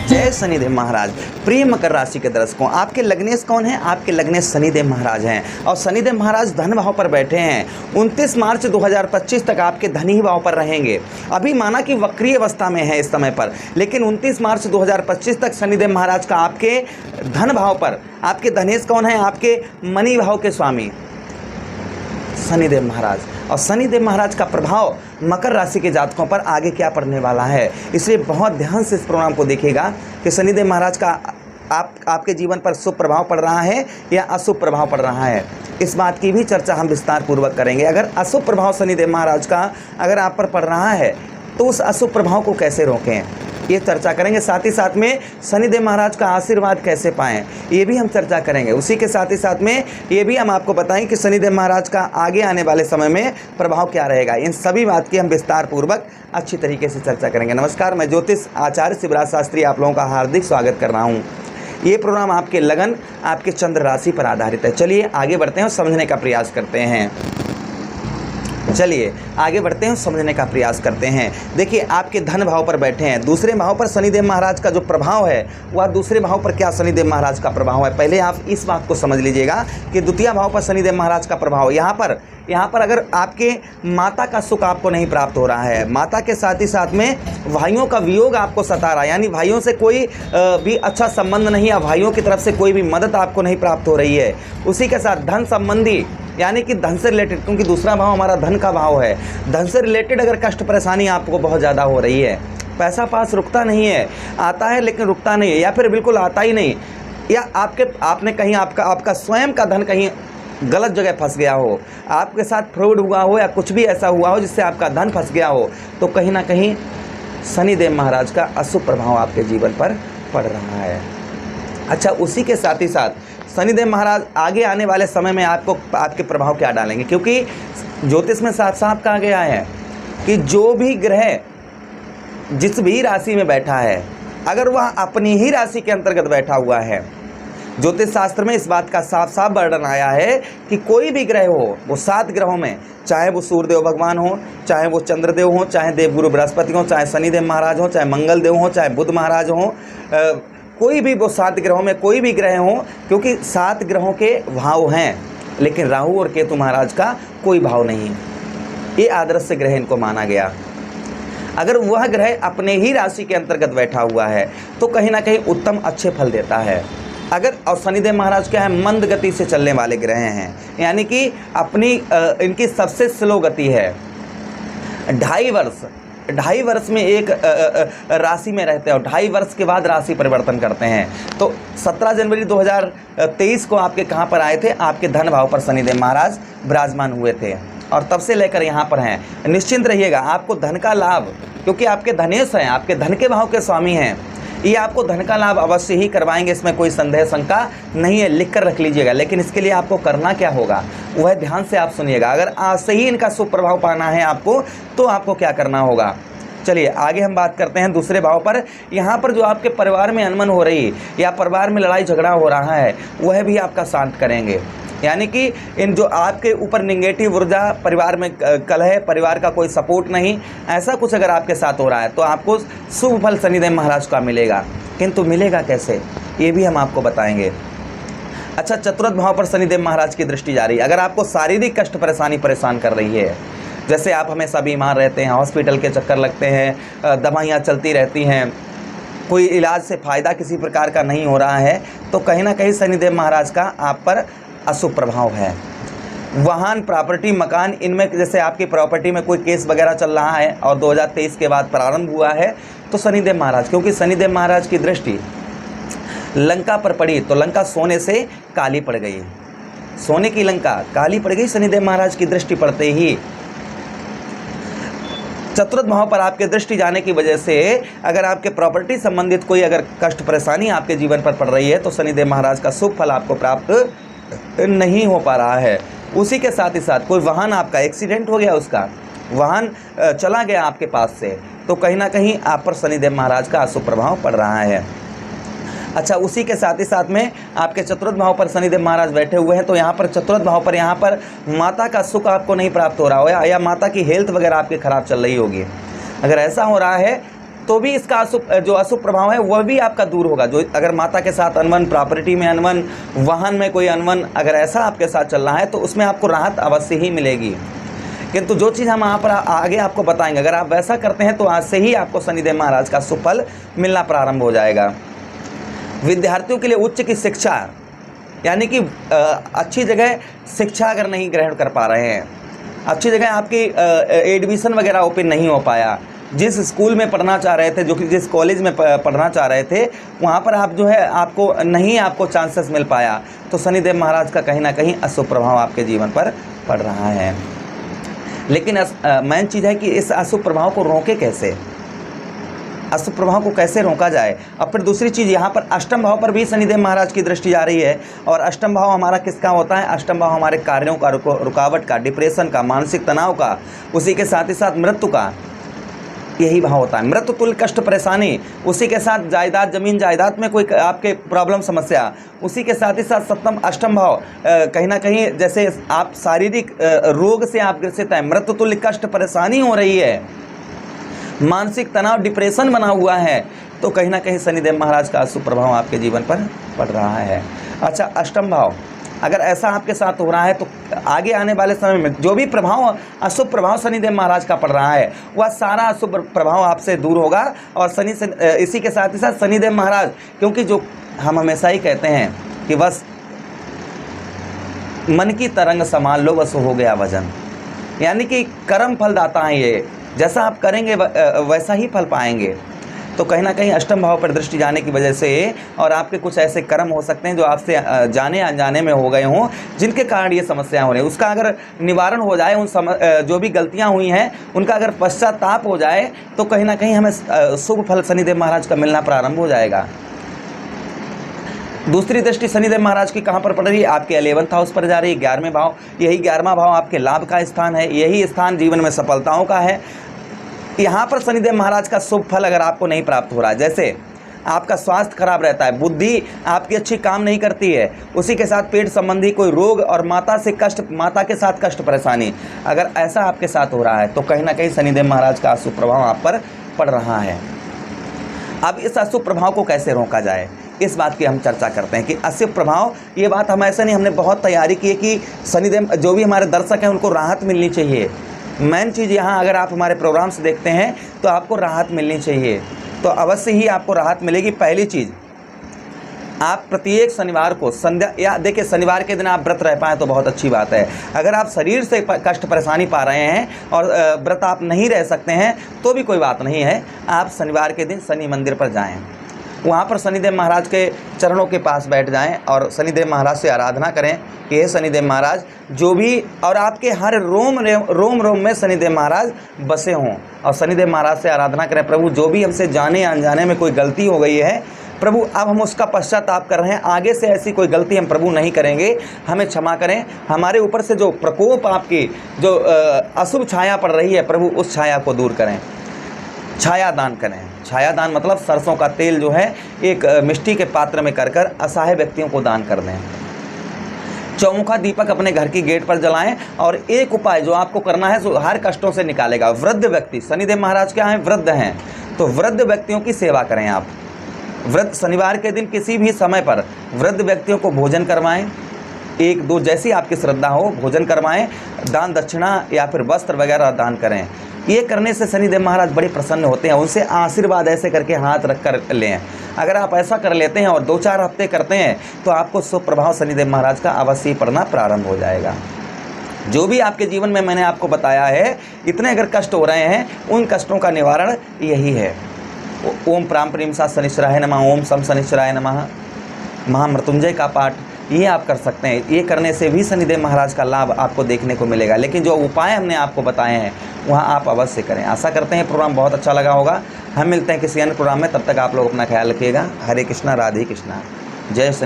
जय शनिदेव महाराज। प्रिय मकर राशि के दर्शकों, आपके लग्नेश कौन है? आपके लग्नेश शनिदेव महाराज हैं और शनिदेव महाराज धन भाव पर बैठे हैं। 29 मार्च 2025 तक आपके धन ही भाव पर रहेंगे। अभी माना कि वक्रीय अवस्था में है इस समय पर, लेकिन 29 मार्च 2025 तक शनिदेव महाराज का आपके धन भाव पर, आपके धनेश कौन है? आपके मनी भाव के स्वामी शनिदेव महाराज। और शनिदेव महाराज का प्रभाव मकर राशि के जातकों पर आगे क्या पड़ने वाला है, इसलिए बहुत ध्यान से इस प्रोग्राम को देखिएगा कि शनिदेव महाराज का आपके जीवन पर शुभ प्रभाव पड़ रहा है या अशुभ प्रभाव पड़ रहा है। इस बात की भी चर्चा हम विस्तार पूर्वक करेंगे। अगर अशुभ प्रभाव शनिदेव महाराज का अगर आप पर पड़ रहा है तो उस अशुभ प्रभाव को कैसे रोकें, ये चर्चा करेंगे। साथ ही साथ में शनिदेव महाराज का आशीर्वाद कैसे पाएं, ये भी हम चर्चा करेंगे। उसी के साथ ही साथ में ये भी हम आपको बताएं कि शनिदेव महाराज का आगे आने वाले समय में प्रभाव क्या रहेगा। इन सभी बात की हम विस्तार पूर्वक अच्छी तरीके से चर्चा करेंगे। नमस्कार, मैं ज्योतिष आचार्य शिवराज शास्त्री आप लोगों का हार्दिक स्वागत कर रहा हूँ। ये प्रोग्राम आपके लगन, आपके चंद्र राशि पर आधारित है। चलिए आगे बढ़ते हैं और समझने का प्रयास करते हैं। समझने का प्रयास करते हैं। देखिए, आपके धन भाव पर बैठे हैं। दूसरे भाव पर शनिदेव महाराज का जो प्रभाव है वह दूसरे भाव पर क्या शनिदेव महाराज का प्रभाव है, पहले आप इस बात को समझ लीजिएगा कि द्वितीय भाव पर शनिदेव महाराज का प्रभाव यहाँ पर अगर आपके माता का सुख आपको नहीं प्राप्त हो रहा है, माता के साथ ही साथ में भाइयों का वियोग आपको सता रहा है, यानी भाइयों से कोई भी अच्छा संबंध नहीं या भाइयों की तरफ से कोई भी मदद आपको नहीं प्राप्त हो रही है। उसी के साथ धन संबंधी, यानी कि धन से रिलेटेड, क्योंकि दूसरा भाव हमारा धन का भाव है, धन से रिलेटेड अगर कष्ट परेशानी आपको बहुत ज़्यादा हो रही है, पैसा पास रुकता नहीं है, आता है लेकिन रुकता नहीं है, या फिर बिल्कुल आता ही नहीं, या आपने कहीं आपका स्वयं का धन कहीं गलत जगह फंस गया हो, आपके साथ फ्रॉड हुआ हो या कुछ भी ऐसा हुआ हो जिससे आपका धन फंस गया हो, तो कहीं ना कहीं शनिदेव महाराज का अशुभ प्रभाव आपके जीवन पर पड़ रहा है। अच्छा, उसी के साथ ही साथ शनिदेव महाराज आगे आने वाले समय में आपके प्रभाव क्या डालेंगे, क्योंकि ज्योतिष में साफ साफ कहा गया है कि जो भी ग्रह जिस भी राशि में बैठा है, अगर वह अपनी ही राशि के अंतर्गत बैठा हुआ है, ज्योतिष शास्त्र में इस बात का साफ साफ वर्णन आया है कि कोई भी ग्रह हो, वो 7 ग्रहों में, चाहे वो सूर्यदेव भगवान हो, चाहे वो चंद्रदेव हो, चाहे देवगुरु बृहस्पति हो, चाहे शनिदेव महाराज हो, चाहे मंगल देव हो, चाहे बुध महाराज हो, कोई भी वो 7 ग्रहों में कोई भी ग्रह हो, क्योंकि 7 ग्रहों के भाव हैं, लेकिन राहु और केतु महाराज का कोई भाव नहीं। ये आदर्श ग्रह इनको माना गया। अगर वह ग्रह अपने ही राशि के अंतर्गत बैठा हुआ है तो कहीं ना कहीं उत्तम अच्छे फल देता है। और शनिदेव महाराज क्या है, मंद गति से चलने वाले ग्रह हैं, यानी कि इनकी सबसे स्लो गति है। 2.5 वर्ष में एक राशि में रहते हैं और 2.5 वर्ष के बाद राशि परिवर्तन करते हैं। तो 17 जनवरी 2023 को आपके कहाँ पर आए थे? आपके धन भाव पर शनिदेव महाराज विराजमान हुए थे और तब से लेकर यहाँ पर हैं। निश्चिंत रहिएगा, आपको धन का लाभ, क्योंकि आपके धनेश हैं, आपके धन के भाव के स्वामी हैं, ये आपको धन का लाभ अवश्य ही करवाएंगे, इसमें कोई संदेह शंका नहीं है, लिख कर रख लीजिएगा। लेकिन इसके लिए आपको करना क्या होगा वह ध्यान से आप सुनिएगा। अगर आज से ही इनका शुभ प्रभाव पाना है आपको, तो आपको क्या करना होगा। चलिए आगे हम बात करते हैं दूसरे भाव पर। यहाँ पर जो आपके परिवार में अनबन हो रही या परिवार में लड़ाई झगड़ा हो रहा है, वह भी आपका शांत करेंगे। यानी कि इन जो आपके ऊपर निगेटिव ऊर्जा, परिवार में कलह, परिवार का कोई सपोर्ट नहीं, ऐसा कुछ अगर आपके साथ हो रहा है तो आपको शुभ फल शनिदेव महाराज का मिलेगा। किंतु मिलेगा कैसे, ये भी हम आपको बताएंगे। अच्छा, चतुर्थ भाव पर शनिदेव महाराज की दृष्टि जा रही है। अगर आपको शारीरिक कष्ट परेशानी परेशान कर रही है, जैसे आप हमेशा बीमार रहते हैं, हॉस्पिटल के चक्कर लगते हैं, दवाइयाँ चलती रहती हैं, कोई इलाज से फ़ायदा किसी प्रकार का नहीं हो रहा है, तो कहीं ना कहीं शनिदेव महाराज का आप पर अशुभ प्रभाव है। वाहन, प्रॉपर्टी, मकान, इनमें जैसे आपकी प्रॉपर्टी में कोई केस वगैरह चल रहा है और 2023 के बाद प्रारंभ हुआ है, तो शनिदेव महाराज, क्योंकि शनिदेव महाराज की दृष्टि लंका पर पड़ी तो लंका सोने से काली पड़ गई, सोने की लंका काली पड़ गई शनिदेव महाराज की दृष्टि पड़ते ही। चतुर्थ भाव पर आपके दृष्टि जाने की वजह से अगर आपके प्रॉपर्टी संबंधित कोई अगर कष्ट परेशानी आपके जीवन पर पड़ रही है, तो शनिदेव महाराज का शुभ फल आपको प्राप्त नहीं हो पा रहा है। उसी के साथ ही साथ कोई वाहन आपका एक्सीडेंट हो गया, उसका वाहन चला गया आपके पास से, तो कहीं ना कहीं आप पर शनिदेव महाराज का अशुभ प्रभाव पड़ रहा है। अच्छा, उसी के साथ ही साथ में आपके चतुर्थ भाव पर शनिदेव महाराज बैठे हुए हैं, तो यहाँ पर चतुर्थ भाव पर माता का सुख आपको नहीं प्राप्त हो रहा हो या माता की हेल्थ वगैरह आपकी खराब चल रही होगी। अगर ऐसा हो रहा है तो भी इसका जो अशुभ प्रभाव है वह भी आपका दूर होगा। जो अगर माता के साथ अनबन, प्रॉपर्टी में अनबन, वाहन में कोई अनबन अगर ऐसा आपके साथ चल रहा है तो उसमें आपको राहत अवश्य ही मिलेगी। किंतु जो चीज़ हम यहाँ पर आगे आपको बताएंगे, अगर आप वैसा करते हैं तो आज से ही आपको शनिदेव महाराज का सुफल मिलना प्रारंभ हो जाएगा। विद्यार्थियों के लिए उच्च की शिक्षा, यानी कि अच्छी जगह शिक्षा अगर नहीं ग्रहण कर पा रहे हैं, अच्छी जगह आपकी एडमिशन वगैरह ओपन नहीं हो पाया, जिस स्कूल में पढ़ना चाह रहे थे, जो कि जिस कॉलेज में पढ़ना चाह रहे थे, वहाँ पर आप जो है आपको चांसेस मिल पाया, तो शनिदेव महाराज का कहीं ना कहीं अशुभ प्रभाव आपके जीवन पर पड़ रहा है। लेकिन मेन चीज़ है कि इस अशुभ प्रभाव को रोके कैसे, अशुभ प्रभाव को कैसे रोका जाए। अब फिर दूसरी चीज़, यहाँ पर अष्टम भाव पर भी शनिदेव महाराज की दृष्टि जा रही है, और अष्टम भाव हमारा किसका होता है? अष्टम भाव हमारे कार्यों का, रुकावट का, डिप्रेशन का, मानसिक तनाव का, उसी के साथ ही साथ मृत्यु का, यही भाव होता है। मृत्यु तुल्य कष्ट परेशानी, उसी के साथ जायदाद, जमीन जायदाद में कोई आपके प्रॉब्लम समस्या, उसी के साथ ही साथ सप्तम अष्टम भाव कहीं ना कहीं जैसे आप शारीरिक रोग से आप ग्रसित हैं, मृत्यु तुल्य कष्ट परेशानी हो रही है, मानसिक तनाव, डिप्रेशन बना हुआ है, तो कहीं ना कहीं शनिदेव महाराज का अशुभ प्रभाव आपके जीवन पर पड़ रहा है। अच्छा, अष्टम भाव अगर ऐसा आपके साथ हो रहा है तो आगे आने वाले समय में जो भी प्रभाव, अशुभ प्रभाव शनिदेव महाराज का पड़ रहा है, वह सारा अशुभ प्रभाव आपसे दूर होगा। और इसी के साथ ही साथ शनिदेव महाराज, क्योंकि जो हम हमेशा ही कहते हैं कि बस मन की तरंग संभाल लो, बस हो गया वजन, यानी कि कर्म फलदाता है ये, जैसा आप करेंगे वैसा ही फल पाएंगे। तो कहीं ना कहीं अष्टम भाव पर दृष्टि जाने की वजह से, और आपके कुछ ऐसे कर्म हो सकते हैं जो आपसे जाने अनजाने में हो गए हों, जिनके कारण ये समस्याएं हो रही हैं, उसका अगर निवारण हो जाए, जो भी गलतियां हुई हैं उनका अगर पश्चाताप हो जाए, तो कहीं ना कहीं हमें शुभ फल शनिदेव महाराज का मिलना प्रारंभ हो जाएगा। दूसरी दृष्टि शनिदेव महाराज की कहाँ पर पड़ रही है? आपके 11th हाउस पर जा रही है, 11वें भाव। यही 11वां भाव आपके लाभ का स्थान है, यही स्थान जीवन में सफलताओं का है। यहाँ पर शनिदेव महाराज का शुभ फल अगर आपको नहीं प्राप्त हो रहा है, जैसे आपका स्वास्थ्य खराब रहता है, बुद्धि आपकी अच्छी काम नहीं करती है, उसी के साथ पेट संबंधी कोई रोग और माता के साथ कष्ट परेशानी, अगर ऐसा आपके साथ हो रहा है तो कहीं ना कहीं शनिदेव महाराज का अशुभ प्रभाव आप पर पड़ रहा है। अब इस अशुभ प्रभाव को कैसे रोका जाए, इस बात की हम चर्चा करते हैं कि अशुभ प्रभाव, ये बात हम ऐसा नहीं, हमने बहुत तैयारी की है कि शनिदेव, जो भी हमारे दर्शक हैं उनको राहत मिलनी चाहिए। मेन चीज़ यहाँ, अगर आप हमारे प्रोग्राम से देखते हैं तो आपको राहत मिलनी चाहिए, तो अवश्य ही आपको राहत मिलेगी। पहली चीज़, आप प्रत्येक शनिवार को संध्या, या देखिए शनिवार के दिन आप व्रत रह पाएँ तो बहुत अच्छी बात है। अगर आप शरीर से कष्ट परेशानी पा रहे हैं और व्रत आप नहीं रह सकते हैं तो भी कोई बात नहीं है, आप शनिवार के दिन शनि मंदिर पर जाएँ, वहाँ पर शनिदेव महाराज के चरणों के पास बैठ जाएं और शनिदेव महाराज से आराधना करें कि हे शनिदेव महाराज, जो भी, और आपके हर रोम में शनिदेव महाराज बसे हों, और शनिदेव महाराज से आराधना करें, प्रभु जो भी हमसे जाने अनजाने में कोई गलती हो गई है प्रभु, अब हम उसका पश्चाताप कर रहे हैं, आगे से ऐसी कोई गलती हम प्रभु नहीं करेंगे, हमें क्षमा करें, हमारे ऊपर से जो प्रकोप आपकी जो अशुभ छाया पड़ रही है प्रभु, उस छाया को दूर करें। छाया दान करें, छाया दान मतलब सरसों का तेल जो है एक मिट्टी के पात्र में कर असहाय व्यक्तियों को दान कर दें। चौमुखा दीपक अपने घर की गेट पर जलाएं, और एक उपाय जो आपको करना है, जो हर कष्टों से निकालेगा। वृद्ध व्यक्ति, शनिदेव महाराज क्या हैं? वृद्ध हैं, तो वृद्ध व्यक्तियों की सेवा करें आप। वृद्ध शनिवार के दिन किसी भी समय पर वृद्ध व्यक्तियों को भोजन करवाएं, 1-2 जैसी आपकी श्रद्धा हो भोजन करवाएं, दान दक्षिणा या फिर वस्त्र वगैरह दान करें। ये करने से शनिदेव महाराज बड़े प्रसन्न होते हैं, उनसे आशीर्वाद ऐसे करके हाथ रख कर लें। अगर आप ऐसा कर लेते हैं और 2-4 हफ्ते करते हैं तो आपको शुभ प्रभाव शनिदेव महाराज का अवश्य पड़ना प्रारंभ हो जाएगा। जो भी आपके जीवन में मैंने आपको बताया है, इतने अगर कष्ट हो रहे हैं, उन कष्टों का निवारण यही है। ओम प्राम प्रीम सा शनिश्चराय नमः, ओम सम शनिश्चराय नमः, महामृत्युंजय का पाठ, ये आप कर सकते हैं। ये करने से भी शनिदेव महाराज का लाभ आपको देखने को मिलेगा। लेकिन जो उपाय हमने आपको बताए हैं वहाँ आप अवश्य करें। आशा करते हैं प्रोग्राम बहुत अच्छा लगा होगा। हम मिलते हैं किसी अन्य प्रोग्राम में, तब तक आप लोग अपना ख्याल रखिएगा। हरे कृष्णा, राधे कृष्णा, जय शनि।